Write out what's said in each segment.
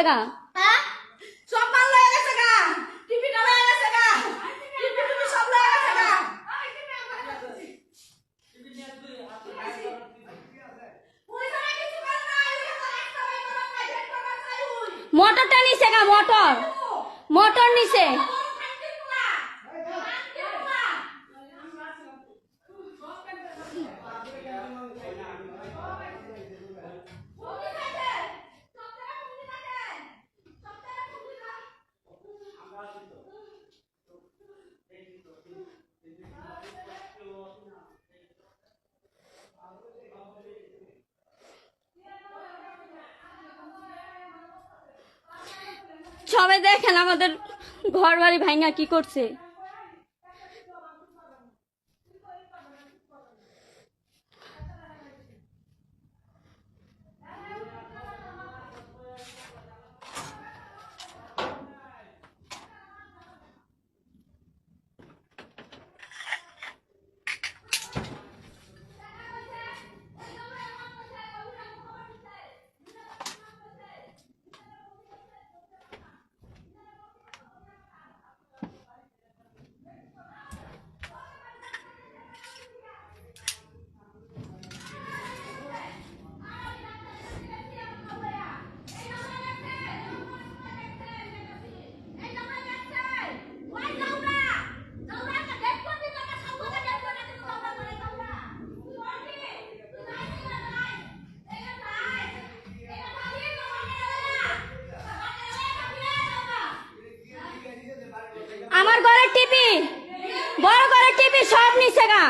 গা হ্যাঁ সব মাল লয়ে গেছে গা টিভিটা লয়ে গেছে গা টিভি সব লয়ে গেছে গা মোটরটা নিছে গা মোটর নিছে সবাই দেখেন আমাদের ঘর বাড়ি ভাঙা কি করছে। আমার ঘরের টিভি বড় ঘরের টিভি সব নিছে গা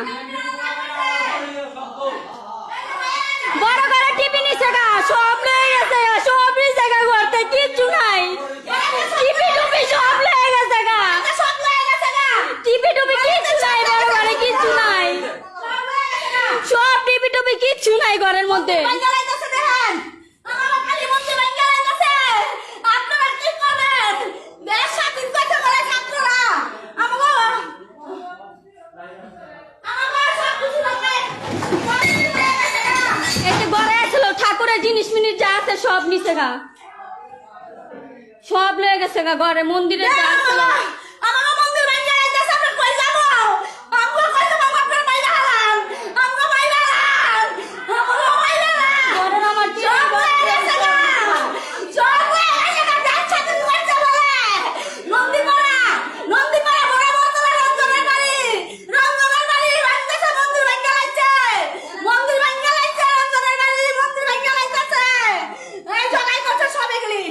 বড় ঘরের টিভি নিছে গা সব লয়ে গেছে গা সব নিছে গা ঘরতে কিচ্ছু নাই টিভি টুপি সব লয়ে গেছে গা সব লয়ে গেছে গা টিভি টুপি কিচ্ছু নাই বড় ঘরে কিচ্ছু নাই সব টিভি টুপি কিচ্ছু নাই ঘরের মধ্যে বাঙ্গালাইতেছে দেখেন আমার খালি মন্দির বাঙ্গালাইতেছে আপনারা কি করেন দেশ স্বাধীন করতে বলে ছাত্ররা এতে ঘরে আসলো ঠাকুরের জিনিস মিনিস যা আছে সব নিছে গা সব লয়ে গেছে গা ঘরে মন্দিরে যা আছে আমার মন্দির বাঙ্গালাইতেছে আপনারা কই যাব আমগো কই যাব আপনারা বাইরে হালান আমগো বাইরে হালান আমগো বাইরে হালান ঘরের আমার সব লয়ে গেছে গা সব লয়ে গেছে গা দেশ স্বাধীন করতে বলে নন্দীপাড়া বড় বড় রঞ্জনের বাড়ি বাঙ্গালাইছে মন্দির বাঙ্গালাইছে রঞ্জনের বাড়ি মন্দির বাঙ্গালাইতেছে এই জগাই করছে সব এগুলি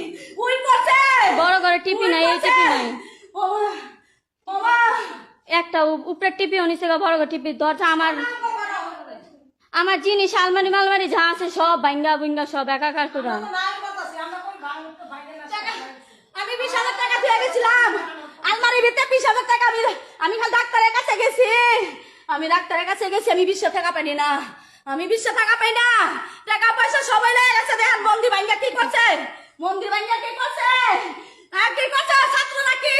উই করছে বড় ঘরে টিপি নাই এই টিপি নাই বাবা একটা উপরে টিপি নিছে গা বড় ঘর টিপি দরজা আমার জিনিস আলমারি মালমারি যা আছে সব ভাঙ্গা ভুঙ্গা সব একাকার করে আমি 20,000 টাকা দিয়ে গেছিলাম আলমারির ভিতরে 20,000 টাকা আমি খালি ডাক্তারের কাছে গেছি আমি 20 টাকা পাইনি না আমি 20 টাকা পাই না টাকা পয়সা সবাই লেগে গেছে দেখেন মন্দির ভাঙ্গা কি করছে ছাত্র নাকি